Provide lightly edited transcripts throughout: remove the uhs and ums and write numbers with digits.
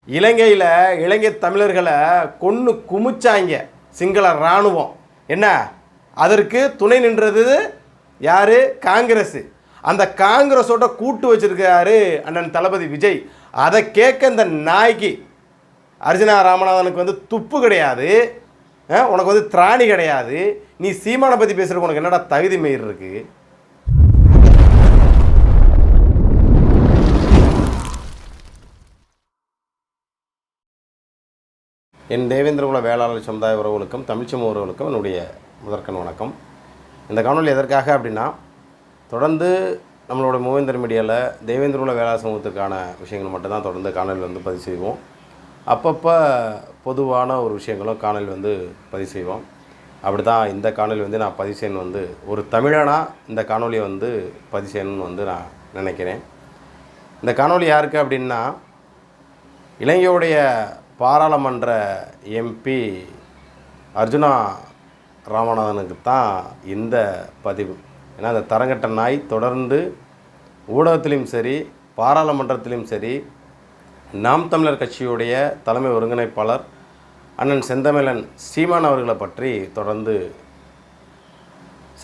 இலங்கையில் இலங்கை தமிழர்களை கொன்று குமிச்சாங்க சிங்கள இராணுவம். என்ன அதற்கு துணை நின்றது யார்? காங்கிரஸ். அந்த காங்கிரஸோட கூட்டு வச்சிருக்காரு அண்ணன் தளபதி விஜய். அதை கேட்க இந்த நாய்க்கு அர்ஜுனா ராமநாதனுக்கு வந்து துப்பு கிடையாது, உனக்கு வந்து திராணி கிடையாது. நீ சீமானை பற்றி பேசுகிறதுக்கு உனக்கு என்னடா தகுதி மயிர் இருக்குது? என் தேவேந்திரகுல வேளாளர் சமுதாய உறவுகளுக்கும் தமிழ்ச்சமூக உறவுகளுக்கும் என்னுடைய முதற்கண் வணக்கம். இந்த காணொலி எதற்காக அப்படின்னா, தொடர்ந்து நம்மளோட மூவேந்தர் மீடியாவில் தேவேந்திரகுல வேளாளர் சமூகத்துக்கான விஷயங்கள் மட்டும்தான் தொடர்ந்து காணொலி வந்து பதிவு செய்வோம். அப்பப்போ பொதுவான ஒரு விஷயங்களும் காணொலி வந்து பதிவு செய்வோம். அப்படி தான் இந்த காணொலி வந்து நான் பதிவு செய்யணும், வந்து ஒரு தமிழனாக இந்த காணொலியை வந்து பதிவு செய்யணும்னு வந்து நான் நினைக்கிறேன். இந்த காணொலி யாருக்கு அப்படின்னா, இலங்கையுடைய பாராளுமன்ற எம்பி அர்ஜுனா ராமநாதனுக்கு தான் இந்த பதிவு. ஏன்னா அந்த தரங்கட்ட நாய் தொடர்ந்து ஊடகத்திலையும் சரி பாராளுமன்றத்திலையும் சரி நாம் தமிழர் கட்சியுடைய தலைமை ஒருங்கிணைப்பாளர் அண்ணன் செந்தமிழன் சீமான் அவர்களை பற்றி தொடர்ந்து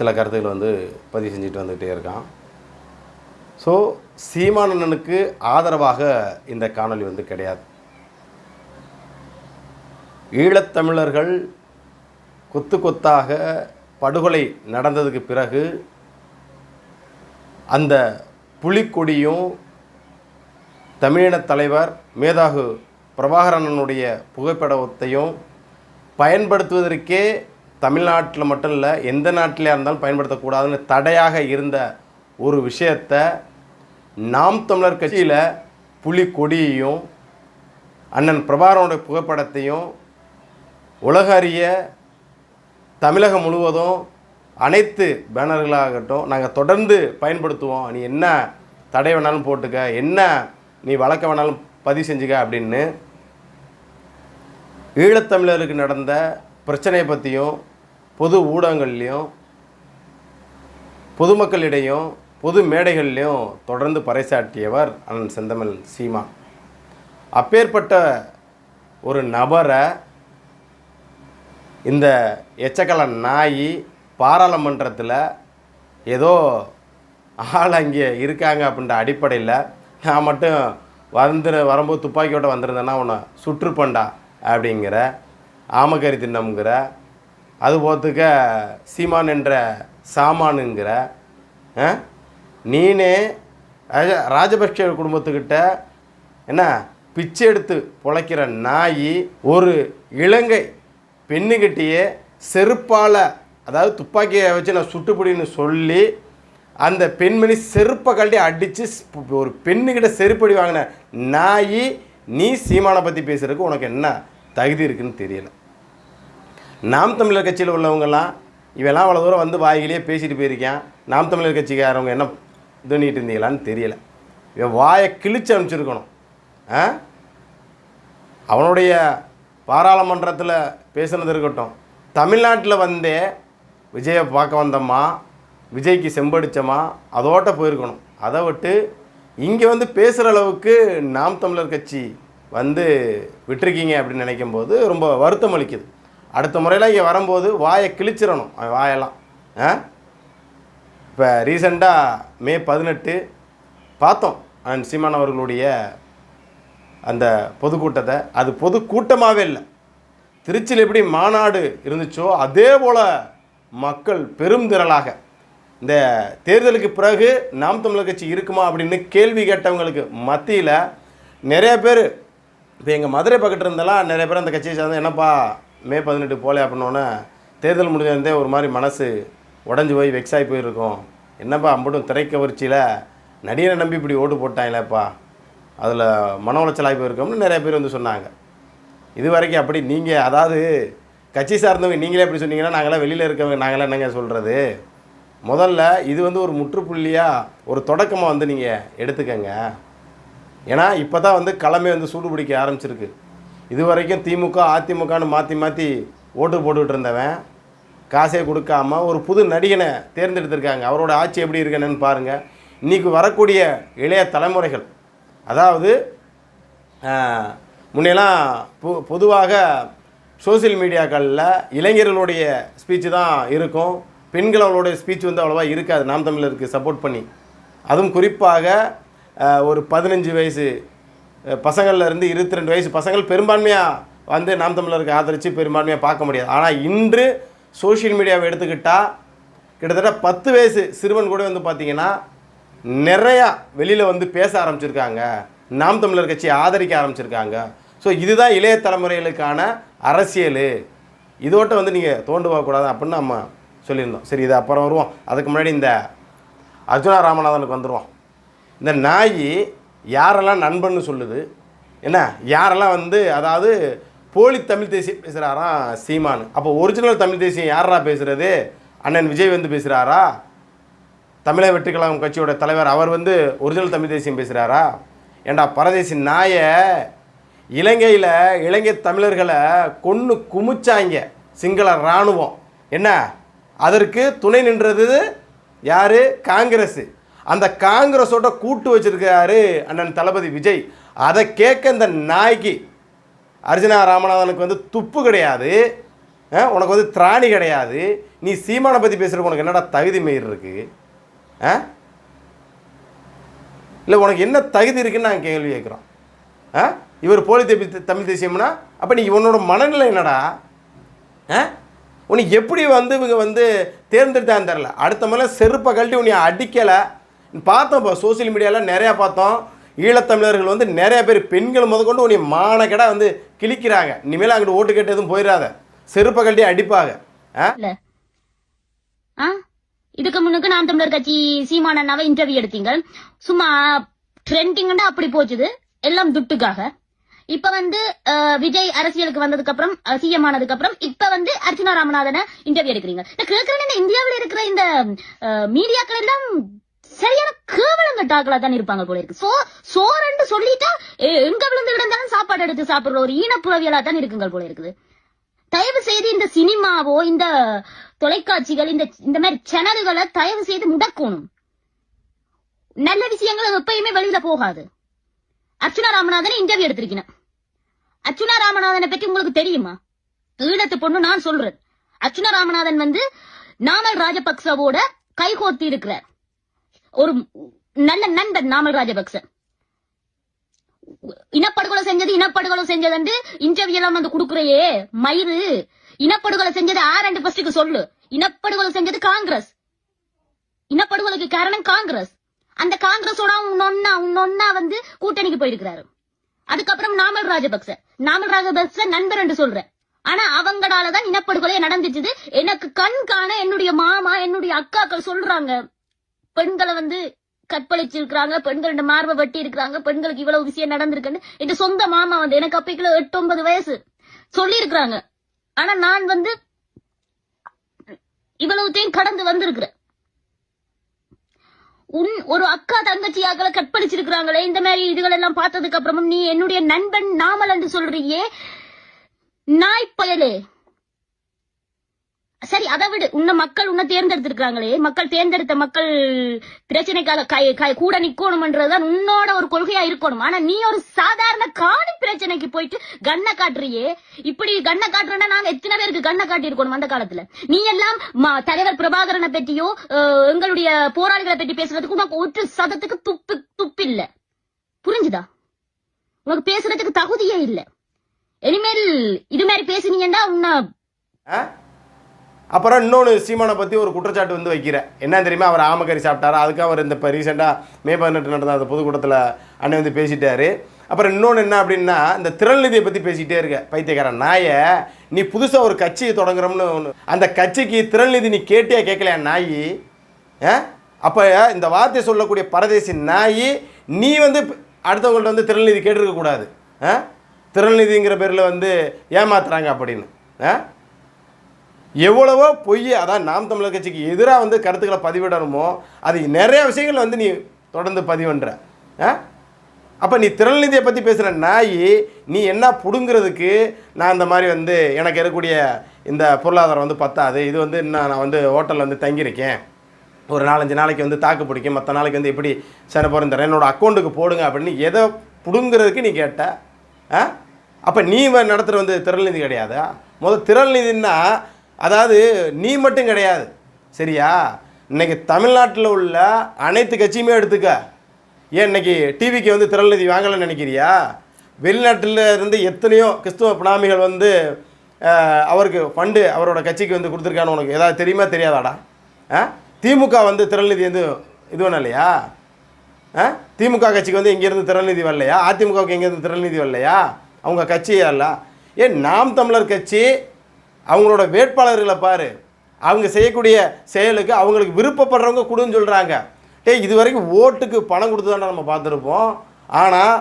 சில கருத்துக்கள் வந்து பதிவு செஞ்சுட்டு வந்துகிட்டே இருக்கான். ஸோ சீமான் அண்ணனுக்கு ஆதரவாக இந்த காணொலி வந்து கிடையாது. ஈழத்தமிழர்கள் கொத்து கொத்தாக படுகொலை நடந்ததுக்கு பிறகு அந்த புலிக்கொடியும் தமிழின தலைவர் மேதாகு பிரபாகரனுடைய புகைப்படத்தையும் பயன்படுத்துவதற்கே தமிழ்நாட்டில் மட்டும் இல்லை எந்த நாட்டிலே இருந்தாலும் பயன்படுத்தக்கூடாதுன்னு தடையாக இருந்த ஒரு விஷயத்தை நாம் தமிழர் கட்சியில் புலிக்கொடியையும் அண்ணன் பிரபாகரனுடைய புகைப்படத்தையும் உலக அறிய தமிழகம் முழுவதும் அனைத்து பேனர்களாகட்டும் நாங்கள் தொடர்ந்து பயன்படுத்துவோம், நீ என்ன தடை வேணாலும் போட்டுக்க, என்ன நீ வழக்க வேணாலும் பதிவு செஞ்சுக்க அப்படின்னு ஈழத்தமிழருக்கு நடந்த பிரச்சனையை பற்றியும் பொது ஊடகங்கள்லேயும் பொதுமக்களிடையும் பொது மேடைகள்லேயும் தொடர்ந்து பறைசாற்றியவர் அண்ணன் செந்தமிழ் சீமான். அப்பேற்பட்ட ஒரு நபரை இந்த எச்சக்கல நாய் பாராளுமன்றத்தில் ஏதோ ஆள் அங்கே இருக்காங்க அப்படின்ற அடிப்படையில் நான் மட்டும் வரும்போது துப்பாக்கியோடு வந்திருந்தேன்னா உன்னை சுற்றுப்பண்டா அப்படிங்கிற ஆமக்கறி தின்னம்ங்கிற, அது போத்துக்க சீமான் என்ற சாமானுங்கிற, நீனே ராஜபக்ஷ குடும்பத்துக்கிட்ட என்ன பிச்சை எடுத்து பொழைக்கிற நாய் ஒரு இலங்கை பெண்ணுக்கிட்டேயே செருப்பால், அதாவது துப்பாக்கியை வச்சு நான் சுட்டுப்பிடின்னு சொல்லி அந்த பெண்மணி செருப்பை கழட்டி அடித்து ஒரு பெண்ணுக்கிட்ட செருப்படி வாங்கின நாய் நீ சீமானை பற்றி பேசுகிறதுக்கு உனக்கு என்ன தகுதி இருக்குதுன்னு தெரியலை. நாம் தமிழர் கட்சியில் உள்ளவங்கெல்லாம் இவெல்லாம் அவ்வளோ தூரம் வந்து வாயிலேயே பேசிட்டு போயிருக்கேன், நாம் தமிழர் கட்சிக்காரவங்க என்ன இது பண்ணிட்டு இருந்தீங்களான்னு தெரியலை. இவன் வாயை கிழிச்சு அனுப்பிச்சிருக்கணும். அவனுடைய பாராளுமன்றத்தில் பேசுனது இருக்கட்டும், தமிழ்நாட்டில் வந்தே விஜயை பார்க்க வந்தோமா, விஜய்க்கு செம்படிச்சோமா, அதோட்ட போயிருக்கணும். அதை விட்டு இங்கே வந்து பேசுகிற அளவுக்கு நாம் தமிழர் கட்சி வந்து விட்டுருக்கீங்க அப்படின்னு நினைக்கும்போது ரொம்ப வருத்தம் அளிக்குது. அடுத்த முறையில் இங்கே வரும்போது வாயை கிழிச்சிடணும், வாயெல்லாம். இப்போ ரீசெண்டாக மே 18 பார்த்தோம் அண்ணன் சீமான் அவர்களுடைய அந்த பொதுக்கூட்டத்தை. அது பொதுக்கூட்டமாகவே இல்லை, திருச்சியில் எப்படி மாநாடு இருந்துச்சோ அதே போல் மக்கள் பெரும் திரளாக இந்த தேர்தலுக்கு பிறகு நாம் தமிழர் கட்சி இருக்குமா அப்படின்னு கேள்வி கேட்டவங்களுக்கு மத்தியில் நிறைய பேர், இப்போ எங்கள் மதுரை பக்கத்தில் இருந்தெல்லாம் நிறைய பேர் அந்த கட்சியை சார்ந்து என்னப்பா மே 18 போலே அப்படின்னோன்னே தேர்தல் முடிஞ்சிருந்தே ஒரு மாதிரி மனசு உடஞ்சி போய் வெக்ஸாகி போயிருக்கோம், என்னப்பா அம்பட்டும் திரைக்கவர்ச்சியில் நடிகரை நம்பி இப்படி ஓட்டு போட்டாங்களேப்பா, அதில் மன உளைச்சலாகி போயிருக்கோம்னு நிறைய பேர் வந்து சொன்னாங்க. இது வரைக்கும் அப்படி நீங்கள், அதாவது கட்சி சார்ந்தவங்க நீங்களே எப்படி சொன்னீங்கன்னா நாங்களாம் வெளியில் இருக்கவங்க நாங்களாம் என்னங்க சொல்கிறது? முதல்ல இது வந்து ஒரு முற்றுப்புள்ளியாக ஒரு தொடக்கமாக வந்து நீங்கள் எடுத்துக்கங்க. ஏன்னா இப்போ தான் வந்து களமே வந்து சூடு பிடிக்க ஆரம்பிச்சிருக்கு. இது வரைக்கும் திமுக அதிமுகன்னு மாற்றி மாற்றி ஓட்டு போட்டுக்கிட்டு இருந்தவன் காசே கொடுக்காமல் ஒரு புது நடிகனை தேர்ந்தெடுத்திருக்காங்க. அவரோட ஆட்சி எப்படி இருக்குன்னு பாருங்கள். இன்றைக்கி வரக்கூடிய இளைய தலைமுறைகள், அதாவது முன்னெல்லாம் பொதுவாக சோசியல் மீடியாக்களில் இளைஞர்களுடைய ஸ்பீச்சு தான் இருக்கும், பெண்களோடைய ஸ்பீச் வந்து அவ்வளோவா இருக்காது நாம் தமிழருக்கு சப்போர்ட் பண்ணி. அதுவும் குறிப்பாக ஒரு 15 வயசு பசங்கள்லேருந்து 22 வயசு பசங்கள் பெரும்பான்மையாக வந்து நாம் தமிழருக்கு ஆதரித்து பெரும்பான்மையாக பார்க்க முடியாது. ஆனால் இன்று சோஷியல் மீடியாவை எடுத்துக்கிட்டால் கிட்டத்தட்ட 10 வயசு சிறுவன் கூட வந்து பார்த்திங்கன்னா நிறையா வெளியில் வந்து பேச ஆரம்பிச்சிருக்காங்க, நாம் தமிழர் கட்சியை ஆதரிக்க ஆரம்பிச்சிருக்காங்க. ஸோ இதுதான் இளைய தலைமுறைகளுக்கான அரசியல், இதோட்ட வந்து நீங்கள் தோண்டு போகக்கூடாது அப்படின்னு நம்ம சொல்லியிருந்தோம். சரி, இது அப்புறம் வருவோம். அதுக்கு முன்னாடி இந்த அர்ஜுனா ராமநாதனுக்கு வந்துடுவோம். இந்த நாய் யாரெல்லாம் நண்பன்னு சொல்லுது, என்ன யாரெல்லாம் வந்து அதாவது போலி தமிழ் தேசியம் பேசுகிறாராம் சீமான். அப்போ ஒரிஜினல் தமிழ் தேசியம் யாரா பேசுகிறது? அண்ணன் விஜய் வந்து பேசுகிறாரா? தமிழக வெற்றி கழகம் கட்சியோட தலைவர் அவர் வந்து ஒரிஜினல் தமிழ் தேசியம் பேசுகிறாரா? ஏண்டா பரதேசி நாயை, இலங்கையில் இலங்கை தமிழர்களை கொன்று குமிச்சாங்க சிங்கள இராணுவம். என்ன அதற்கு துணை நின்றது யார்? காங்கிரஸ். அந்த காங்கிரஸோட கூட்டு வச்சிருக்காரு அண்ணன் தளபதி விஜய். அதை கேட்க இந்த நாய்க்கு அர்ஜுனா ராமநாதனுக்கு வந்து துப்பு கிடையாது, உனக்கு வந்து திராணி கிடையாது. நீ சீமானை பற்றி பேசுகிறக்கு உனக்கு என்னடா தகுதி மயிர் இருக்கு? இல்லை உனக்கு என்ன தகுதி இருக்குன்னு நாங்கள் கேள்வி கேட்குறோம். இவர் போலி தமிழ் தேசியம்னா அப்போ நீ உன்னோட மனநிலை என்னடா? உனக்கு எப்படி வந்து இவங்க வந்து தேர்ந்தெடுத்தான்னு தெரில. அடுத்த மேலே செருப்பை கழட்டி உன்னை அடிக்கலை பார்த்தோம். இப்போ சோசியல் மீடியாவில் நிறையா பார்த்தோம், ஈழத்தமிழர்கள் வந்து நிறைய பேர் பெண்கள் முதற்கொண்டு உன்னை மானக்கடா வந்து கிழிக்கிறாங்க. இனிமேல் அங்கிட்டு ஓட்டு கேட்டு எதுவும் போயிடாத, செருப்பை கழட்டி அடிப்பாங்க. இதுக்கு முன்னுக்கு நாம் தமிழர் கட்சி சீமான் அண்ணாவை இன்டர்வியூ எடுத்தீங்க, சும்மா ட்ரெண்டிங் அப்படி போச்சுது எல்லாம் துட்டுக்காக. இப்ப வந்து விஜய் அரசியலுக்கு வந்ததுக்கு அப்புறம் சிஎம் ஆனதுக்கு அப்புறம் இப்ப வந்து அர்ஜுனா ராமநாதனை இன்டர்வியூ எடுக்கிறீங்க. கேட்கிறேன், இந்தியாவில் இருக்கிற இந்த மீடியாக்கள் எல்லாம் சரியான கேவலம் கட்டாக்களா தான் இருப்பாங்க போல இருக்கு. சோரண்டு சொல்லிட்டா எங்க விழுந்து கிடந்தாலும் சாப்பாடு எடுத்து சாப்பிடுற ஒரு ஈனப்புறவியலா தான் இருக்குங்க போல இருக்குது. தயவு செய்து இந்த சினிமாவோ இந்த தொலைக்காட்சிகள் இந்த மாதிரி சேனல்களை தயவு செய்து முடக்கணும். நல்ல விஷயங்கள் எப்பயுமே வெளியில போகாது. அர்ச்சுனா ராமநாதனை இன்டர்வியூ எடுத்திருக்கேன். அர்ச்சுனா ராமநாதனை பற்றி உங்களுக்கு தெரியுமா? ஈழத்து பொண்ணு நான் சொல்றேன். அர்ச்சுனா ராமநாதன் வந்து நாமல் ராஜபக்சவோட கைகோர்த்தி இருக்கிறார். ஒரு நல்ல நண்பன் நாமல் ராஜபக்ச. இனப்படுகொலை செஞ்சது இன்டர்வியூ எல்லாம் வந்து கொடுக்குறையே மயிறு. இனப்படுகொலை செஞ்சது ஆரண்டு பஸ்டுக்கு சொல்லு. இனப்படுகொலை செஞ்சது காங்கிரஸ். இனப்படுகொலைக்கு காரணம் காங்கிரஸ். அந்த காங்கிரஸோட உன்னொன்னா வந்து கூட்டணிக்கு போயிருக்கிறாரு. அதுக்கப்புறம் நாமல் ராஜபக்ச நண்பர் என்று சொல்றேன். ஆனா அவங்களாலதான் இனப்படுகொலை நடந்துச்சு. எனக்கு கண் காண என்னுடைய மாமா என்னுடைய அக்காக்கள் சொல்றாங்க, பெண்களை வந்து கற்பழிச்சிருக்கிறாங்க, பெண்களோட மார்பை வெட்டி இருக்கிறாங்க, பெண்களுக்கு இவ்வளவு விஷயம் நடந்திருக்குன்னு இந்த சொந்த மாமா வந்து எனக்கு அப்பைக்குள்ள 8-9 வயசு சொல்லி இருக்கிறாங்க. ஆனா நான் வந்து இவ்வளவுத்தையும் கடந்து வந்திருக்கிறேன். ஒரு அக்கா தங்கச்சியாக்களை கற்பழிச்சிருக்கிறாங்களே, இந்த மாதிரி இதுகள் எல்லாம் பார்த்ததுக்கு அப்புறமும் நீ என்னுடைய நண்பன் நாமல் என்று சொல்றியே நாய் பயலே. சரி, அதை விடு. மக்கள் தேர்ந்தெடுத்திருக்காங்களே, மக்கள் தேர்ந்தெடுத்த மக்கள் பிரச்சனைக்காக கூட நிக்கணும்ன்றதுதான் உன்னோட ஒரு கொள்கையா இருக்கணும். ஆனா நீ ஒரு சாதாரண காணி பிரச்சனைக்கு போயிட்டு கண்ணை காட்டுறியே. இப்படி கண்ணை காட்டுறா நாங்க எத்தனை பேருக்கு கண்ணை காட்டி இருக்கணும் அந்த காலத்துல? நீ எல்லாம் தலைவர் பிரபாகரனை பற்றியோ எங்களுடைய போராளிகளை பற்றி பேசுறதுக்கு உனக்கு ஒரு சதத்துக்கு துப்பு இல்ல. புரிஞ்சுதா? உனக்கு பேசுறதுக்கு தகுதியே இல்ல. இனிமேல் இது மாதிரி பேசினீங்கன்னா உன்னை அப்புறம் இன்னொன்று சீமானை பற்றி ஒரு குற்றச்சாட்டு வந்து வைக்கிறேன். என்ன தெரியுமா? அவர் ஆமக்கறி சாப்பிட்டாரா, அதுக்கு அவர் இந்த இப்போ ரீசெண்டாக மே 18 நடந்த அந்த பொதுக்கூட்டத்தில் அண்ணன் வந்து பேசிட்டாரு. அப்புறம் இன்னொன்று என்ன அப்படின்னா, இந்த திரள்நிதியை பற்றி பேசிக்கிட்டே இருக்க பைத்தியக்காரன் நாயை. நீ புதுசாக ஒரு கட்சியை தொடங்குறோம்னு ஒன்று, அந்த கட்சிக்கு திரள்நிதி நீ கேட்டியா கேட்கலையா நாய்? அப்போ இந்த வார்த்தையை சொல்லக்கூடிய பரதேசி நாய், நீ வந்து அடுத்தவங்கள்ட்ட வந்து திரள்நிதி கேட்டிருக்கக்கூடாது. திரள்நிதிங்கிற பேரில் வந்து ஏமாத்துறாங்க அப்படின்னு. எவ்வளவோ பொய், அதான் நாம் தமிழர் கட்சிக்கு எதிராக வந்து கருத்துக்களை பதிவிடணுமோ அது நிறைய விஷயங்கள் வந்து நீ தொடர்ந்து பதிவுன்ற. அப்போ நீ திரள்நிதியை பற்றி பேசுகிற நாய், நீ என்ன பிடுங்கிறதுக்கு நான் இந்த மாதிரி வந்து எனக்கு இருக்கக்கூடிய இந்த பொருளாதாரம் வந்து பத்தாது, இது வந்து இன்னும் நான் வந்து ஹோட்டலில் வந்து தங்கியிருக்கேன், ஒரு 4-5 நாளைக்கு வந்து தாக்கு பிடிக்கும், மற்ற நாளைக்கு வந்து எப்படி சரி போகிறேன் தரேன், என்னோடய அக்கௌண்ட்டுக்கு போடுங்க அப்படின்னு எதை பிடுங்கிறதுக்கு நீ கேட்ட? அப்போ நீ நடத்துகிற வந்து திரள் நிதி கிடையாதா? திரள் நிதின்னா அதாவது நீ மட்டும் கிடையாது, சரியா? இன்றைக்கி தமிழ்நாட்டில் உள்ள அனைத்து கட்சியுமே எடுத்துக்க. ஏன் இன்னைக்கு டிவிக்கு வந்து திரள் நிதி வாங்கலைன்னு நினைக்கிறியா? வெளிநாட்டில் இருந்து எத்தனையோ கிறிஸ்துவ பினாமிகள் வந்து அவருக்கு ஃபண்டு அவரோட கட்சிக்கு வந்து கொடுத்துருக்கான்னு உனக்கு ஏதாவது தெரியுமா தெரியாதாடா? திமுக வந்து திரள் நிதி வந்து இது பண்ண இல்லையா? திமுக கட்சிக்கு வந்து எங்கேருந்து திரள் நிதி வரலையா? அதிமுகவுக்கு எங்கேருந்து திரள் நிதி வரலையா? அவங்க கட்சியே இல்லை. ஏன் நாம் தமிழர் கட்சி அவங்களோட வேட்பாளர்களை பாரு, அவங்க செய்யக்கூடிய செயலுக்கு அவங்களுக்கு விருப்பப்படுறவங்க கொடுன்னு சொல்கிறாங்க. இது வரைக்கும் ஓட்டுக்கு பணம் கொடுத்து தானே நம்ம பார்த்துருப்போம். ஆனால்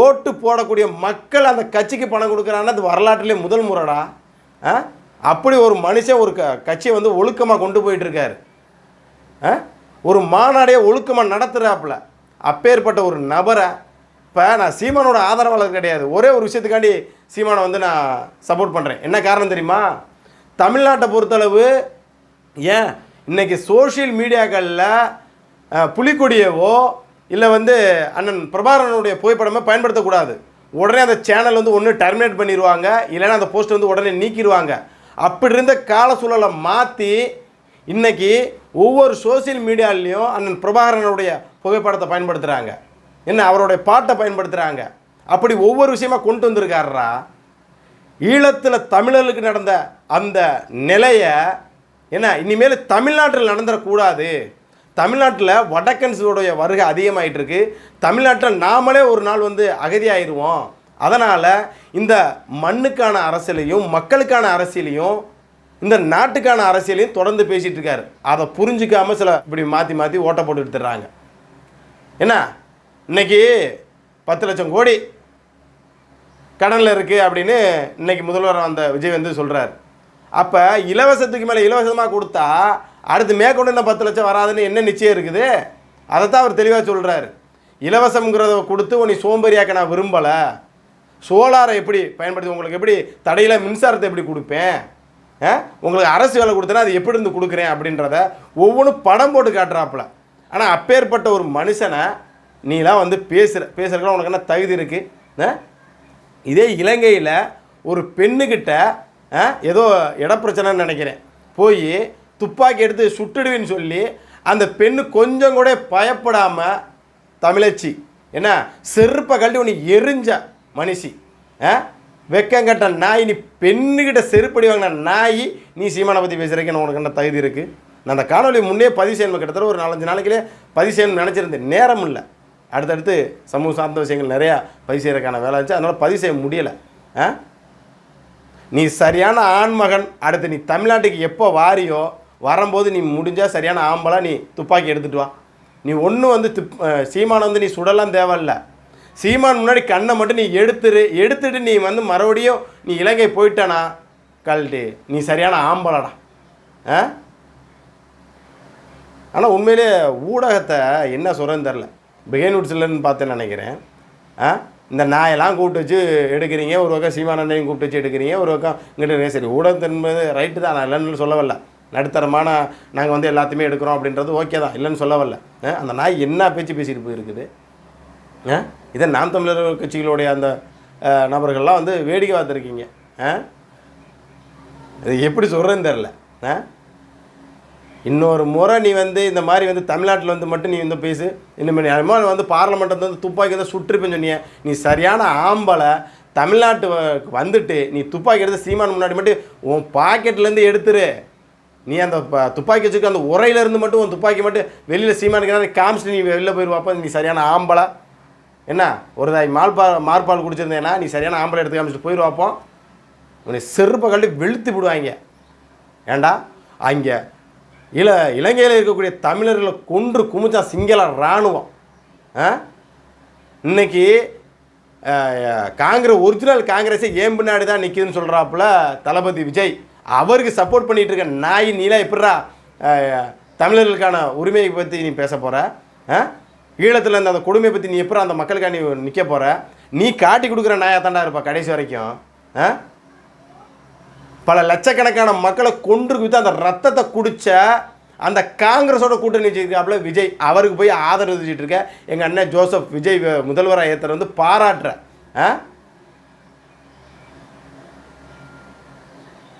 ஓட்டு போடக்கூடிய மக்கள் அந்த கட்சிக்கு பணம் கொடுக்குறான்னு அது வரலாற்றிலே முதல் முறைடா. அப்படி ஒரு மனுஷன் ஒரு கட்சியை வந்து ஒழுக்கமாக கொண்டு போயிட்டுருக்காரு. ஒரு மாநாடையே ஒழுக்கமாக நடத்துகிறாப்புல. அப்பேற்பட்ட ஒரு நபரை இப்போ நான் சீமானோட ஆதரவாளர் கிடையாது. ஒரே ஒரு விஷயத்துக்காண்டி சீமானை வந்து நான் சப்போர்ட் பண்ணுறேன். என்ன காரணம் தெரியுமா? தமிழ்நாட்டை பொறுத்தளவு ஏன் இன்றைக்கி சோஷியல் மீடியாக்களில் புலிக்கொடியவோ இல்லை வந்து அண்ணன் பிரபாகரனுடைய புகைப்படமே பயன்படுத்தக்கூடாது. உடனே அந்த சேனல் வந்து ஒன்று டெர்மினேட் பண்ணிடுவாங்க, இல்லைன்னா அந்த போஸ்ட் வந்து உடனே நீக்கிடுவாங்க. அப்படி இருந்த கால சூழலை மாற்றி இன்றைக்கி ஒவ்வொரு சோசியல் மீடியாலையும் அண்ணன் பிரபாகரனுடைய புகைப்படத்தை பயன்படுத்துகிறாங்க, என்ன அவருடைய பாட்டை பயன்படுத்துகிறாங்க. அப்படி ஒவ்வொரு விஷயமா கொண்டு வந்திருக்காரா. ஈழத்தில் தமிழர்களுக்கு நடந்த அந்த நிலையை என்ன இனிமேல் தமிழ்நாட்டில் நடந்துடக்கூடாது. தமிழ்நாட்டில் வடக்கன்ஸோடைய வருகை அதிகமாகிட்டு இருக்கு. தமிழ்நாட்டில் நாமளே ஒரு நாள் வந்து அகதியாயிருவோம். அதனால் இந்த மண்ணுக்கான அரசியலையும் மக்களுக்கான அரசியலையும் இந்த நாட்டுக்கான அரசியலையும் தொடர்ந்து பேசிகிட்டு இருக்காரு. அதை புரிஞ்சிக்காமல் சில இப்படி மாற்றி மாற்றி ஓட்ட போட்டு எடுத்துடுறாங்க. என்ன இன்னைக்கு 10 லட்சம் கோடி கடனில் இருக்குது அப்படின்னு இன்றைக்கி முதல்வர் அந்த விஜய் வந்து சொல்கிறார். அப்போ இலவசத்துக்கு மேலே இலவசமாக கொடுத்தா அடுத்து மேற்கொண்டு என்ன 10 லட்சம் வராதுன்னு என்ன நிச்சயம் இருக்குது? அதைத்தான் அவர் தெளிவாக சொல்கிறார். இலவசங்கிறத கொடுத்து உன்னை சோம்பேறியாக்க நான் விரும்பலை. சோலாரை எப்படி பயன்படுத்தி உங்களுக்கு எப்படி தடையில் மின்சாரத்தை எப்படி கொடுப்பேன், உங்களுக்கு அரசு வேலை கொடுத்தேன்னா அது எப்படி இருந்து கொடுக்குறேன் அப்படின்றத ஒவ்வொன்றும் படம் போட்டு காட்டுறாப்புல. ஆனால் அப்பேற்பட்ட ஒரு மனுஷனை நீலாம் வந்து பேசுகிறதுக்கு உனக்கு என்ன தகுதி இருக்குது? இதே இலங்கையில் ஒரு பெண்ணுக்கிட்ட ஏதோ இடப்பிரச்சனைன்னு நினைக்கிறேன் போய் துப்பாக்கி எடுத்து சுட்டுடுவின்னு சொல்லி அந்த பெண்ணு கொஞ்சம் கூட பயப்படாமல் தமிழச்சி என்ன செருப்பை கழட்டி உன்னை எரிஞ்ச மனுஷி. வெக்கங்கட்ட நாய், நீ பெண்ணுக்கிட்ட செருப்படி வாங்கின நாய், நீ சீமானை பற்றி பேசுகிறதுக்கு உனக்கு என்ன தகுதி இருக்குது? நான் அந்த காணொலி முன்னே பதிவு செய்யணும், கிட்டத்தட்ட ஒரு 4-5 நாளைக்குள்ளே பதிவு செய்யணும்னு நினச்சிருந்தேன். நேரம் இல்லை, அடுத்தடுத்து சமூக சார்ந்த விஷயங்கள் நிறையா பதிவு செய்கிறதுக்கான வேலை இருந்துச்சு, அதனால் பதிவு செய்ய முடியலை. நீ சரியான ஆண்மகன். அடுத்து நீ தமிழ்நாட்டுக்கு எப்போ வாரியோ வரும்போது நீ முடிஞ்சால் சரியான ஆம்பளை நீ துப்பாக்கி எடுத்துகிட்டு வா. நீ ஒன்றும் வந்து சீமானை வந்து நீ சுடலாம் தேவையில்லை. சீமான் முன்னாடி கண்ணை மட்டும் நீ எடுத்துட்டு நீ வந்து மறுபடியும் நீ இலங்கை போயிட்டானா கழட்டு, நீ சரியான ஆம்பளடா. ஆனால் உண்மையிலே ஊடகத்தை என்ன சொல்கிறேன்னு தெரில. பிகைன் உட்ஸ்லன்னு பார்த்து நினைக்கிறேன். இந்த நாயெல்லாம் கூப்பிட்டு வச்சு எடுக்கிறீங்க, ஒரு பக்கம் சீமானண்டையும் கூப்பிட்டு வச்சு எடுக்கிறீங்க, ஒரு பக்கம் இங்கிட்ட சரி ஊடகத்து என்பது ரைட்டு தான், நான் இல்லைன்னு சொல்லவில்லை. நடுத்தரமான நாங்கள் வந்து எல்லாத்தையுமே எடுக்கிறோம் அப்படின்றது ஓகே தான், இல்லைன்னு சொல்லவில்லை. அந்த நாய் என்ன பேச்சு பேசிட்டு போயிருக்குது. இதை நாம் தமிழர் கட்சிகளுடைய அந்த நபர்கள்லாம் வந்து வேடிக்கை பார்த்துருக்கீங்க. இது எப்படி சொல்கிறேன்னு தெரில. இன்னொரு முறை நீ வந்து இந்த மாதிரி வந்து தமிழ்நாட்டில் வந்து மட்டும் நீ வந்து பேசு. இன்னும் வந்து பார்லமெண்ட்டை வந்து துப்பாக்கி வந்து சுட்டுருப்பேன்னு சொன்னிய, நீ சரியான ஆம்பளை. தமிழ்நாட்டு வந்துட்டு நீ துப்பாக்கி எடுத்து சீமான் முன்னாடி மட்டும் உன் பாக்கெட்லேருந்து எடுத்துரு. நீ அந்த துப்பாக்கி வச்சுக்க அந்த உரையிலேருந்து மட்டும் உன் துப்பாக்கி மட்டும் வெளியில் சீமானுக்கு காமிச்சிட்டு நீ வெளில போயிடுவாப்போ நீ சரியான ஆம்பளை. என்ன ஒரு தாய் மார்பால் குடிச்சிருந்தேன்னா நீ சரியான ஆம்பளை எடுத்து காமிச்சிட்டு போயிடுவாப்போ உன்னை செருப்பை கழட்டி வெளுத்து விடுவாங்க. ஏண்டா அங்கே இலங்கையில் இருக்கக்கூடிய தமிழர்களை கொன்று குமிச்சா சிங்கள இராணுவம். இன்னைக்கு ஒரிஜினல் காங்கிரஸை ஏன் பின்னாடி தான் நிற்கிதுன்னு சொல்கிறாப்புல தளபதி விஜய். அவருக்கு சப்போர்ட் பண்ணிகிட்டு இருக்க நாய் நீலாம் எப்படிரா தமிழர்களுக்கான உரிமையை பற்றி நீ பேச போகிற? ஈழத்தில் இருந்த அந்த கொடுமையை பற்றி நீ எப்போ அந்த மக்களுக்காக நீ நிற்க போகிற? நீ காட்டி கொடுக்குற நாயாக தாண்டா இருப்பா கடைசி வரைக்கும். பல லட்சக்கணக்கான மக்களை கொன்று குவித்து அந்த ரத்தத்தை குடித்த அந்த காங்கிரஸோட கூட்டணி வச்சுருக்காப்புல விஜய். அவருக்கு போய் ஆதரவு தெரிவிச்சிட்டு இருக்க எங்கள் அண்ணன் ஜோசப் விஜய் முதல்வராக ஏற்ற வந்து பாராட்டுற.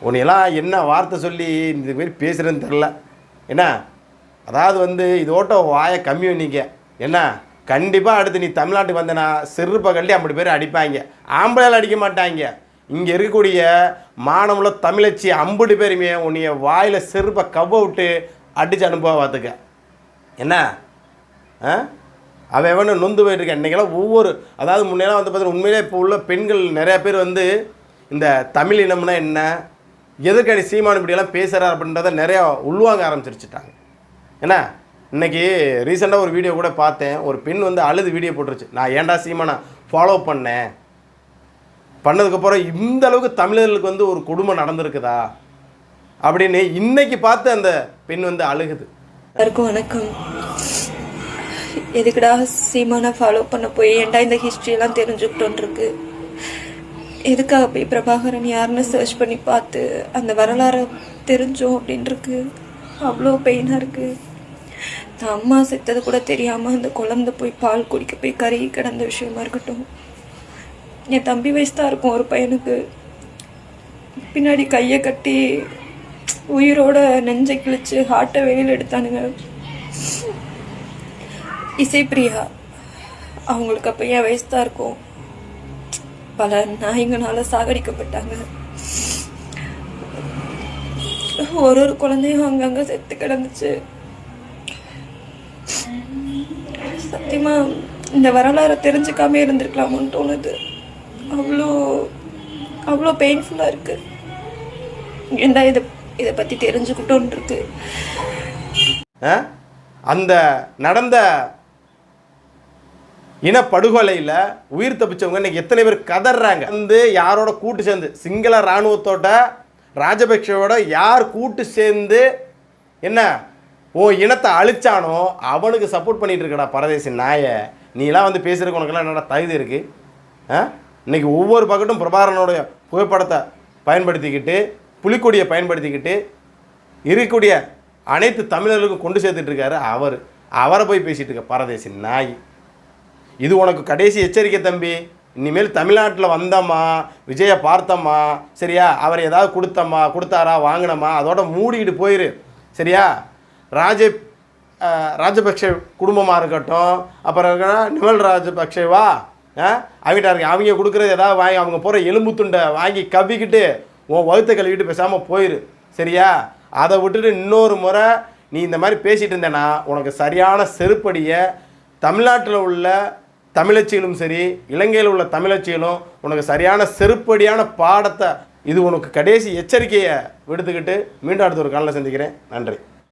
உன்னையெல்லாம் என்ன வார்த்தை சொல்லி இந்த மாதிரி பேசுகிறேன்னு தெரில. என்ன அதாவது வந்து இதோட்ட வாயை கம்மி பண்ணிக்க. என்ன கண்டிப்பாக அடுத்து நீ தமிழ்நாட்டுக்கு வந்தனா செருப்பை கட்டி 50 பேர் அடிப்பாங்க. ஆம்பளையால் அடிக்க மாட்டாங்க. இங்கே இருக்கக்கூடிய மானமுள்ள தமிழச்சி 50 பேருமே உன்னைய வாயில் செருப்பை கவ்வ விட்டு அடித்து அனுப்ப பார்த்துக்க. என்ன அவன் எவனு நொந்து போயிட்டுருக்கேன். இன்றைக்கெல்லாம் ஒவ்வொரு அதாவது முன்னெல்லாம் வந்து பார்த்தீங்கன்னா உண்மையிலே இப்போ உள்ள பெண்கள் நிறையா பேர் வந்து இந்த தமிழ் இனம்னா என்ன, எதுக்கடி சீமான் இப்படியெல்லாம் பேசுகிறார் அப்படின்றத நிறையா உள்வாங்க ஆரம்பிச்சிருச்சுட்டாங்க. ஏன்னா இன்றைக்கி ரீசெண்டாக ஒரு வீடியோ கூட பார்த்தேன். ஒரு பெண் வந்து அழுது வீடியோ போட்டுருச்சு. நான் ஏன்டா சீமானை ஃபாலோ பண்ணதுக்கப்புறம் இந்த அளவுக்கு தமிழர்களுக்கு வந்து ஒரு கொடுமை நடந்திருக்குதா அப்படின்னு இன்னைக்கு பார்த்து அந்த பெண் வந்து அழுகுது. எல்லாருக்கும் வணக்கம். எதுக்குடா சீமானை ஃபாலோ பண்ண போய் ஏன்டா இந்த ஹிஸ்ட்ரியெல்லாம் தெரிஞ்சுக்கிட்டோன்னு இருக்கு. எதுக்காக போய் பிரபாகரன் யாருன்னு சர்ச் பண்ணி பார்த்து அந்த வரலாறை தெரிஞ்சோம் அப்படின்னு இருக்கு. அவ்வளோ பெயினாக இருக்கு. நான் அம்மா செத்தது கூட தெரியாமல் அந்த குழந்தை போய் பால் குடிக்க போய் கருகி கிடந்த விஷயமா இருக்கட்டும். என் தம்பி வயசு தான் இருக்கும் ஒரு பையனுக்கு. பின்னாடி கையை கட்டி உயிரோட நெஞ்சை கிழிச்சு ஹார்ட்டை வெளியில் எடுத்தானுங்க. இசைப்பிரியா அவங்களுக்கு அப்போ என் வயசு தான் இருக்கும். பல நாய்ங்கனால சாகடிக்கப்பட்டாங்க. ஒரு குழந்தையும் அங்கங்க செத்து கிடந்துச்சு. சத்தியமா இந்த வரலாறை தெரிஞ்சுக்காம இருந்திருக்கலாமோன்னு தோணுது. அவ்வளோ அவ்வளோ பெயின்ஃபுல்லாக இருக்கு. ஏண்டா இதை பற்றி தெரிஞ்சுக்கிட்டோன்னு இருக்கு. அந்த நடந்த இனப்படுகொலையில் உயிர் தப்பிச்சவங்க இன்னைக்கு எத்தனை பேர் கதறாங்க. வந்து யாரோட கூட்டு சேர்ந்து சிங்கள இராணுவத்தோட ராஜபக்ஷவோட யார் கூட்டு சேர்ந்து என்ன ஓ இனத்தை அழிச்சானோ அவனுக்கு சப்போர்ட் பண்ணிட்டு இருக்கடா பரதேசி நாயை. நீலாம் வந்து பேசுறதுக்கு உனக்கெல்லாம் என்னடா தகுதி இருக்குது? இன்றைக்கி ஒவ்வொரு பக்கட்டும் பிரபாகரனுடைய புகைப்படத்தை பயன்படுத்திக்கிட்டு புலிக்கொடியை பயன்படுத்திக்கிட்டு இருக்கக்கூடிய அனைத்து தமிழர்களுக்கும் கொண்டு சேர்த்துட்ருக்காரு. அவரை போய் பேசிகிட்டு இருக்க பரதேசி நாய். இது உனக்கு கடைசி எச்சரிக்கை தம்பி. இனிமேல் தமிழ்நாட்டில் வந்தம்மா விஜயை பார்த்தம்மா சரியா, அவர் ஏதாவது கொடுத்தாரா வாங்கினம்மா அதோட மூடிக்கிட்டு போயிரு சரியா. ராஜபக்ஷ குடும்பமாக இருக்கட்டும், அப்புறம் நிமல் ராஜபக்ஷவா அவங்கிட்ட இருக்கு, அவங்க கொடுக்குறது ஏதாவது வாங்கி அவங்க போகிற எலும்பு துண்டை வாங்கி கவ்விக்கிட்டு உன் வகுத்தை கழுவிட்டு பேசாமல் போயிரு சரியா. அதை விட்டுட்டு இன்னொரு முறை நீ இந்த மாதிரி பேசிகிட்டு இருந்தேன்னா உனக்கு சரியான செருப்படியை தமிழ்நாட்டில் உள்ள தமிழச்சிகளும் சரி இலங்கையில் உள்ள தமிழச்சிகளும் உனக்கு சரியான செருப்படியான பாடத்தை இது உனக்கு கடைசி எச்சரிக்கையை விடுத்துக்கிட்டு மீண்டும் அடுத்த ஒரு காலையில் சந்திக்கிறேன். நன்றி.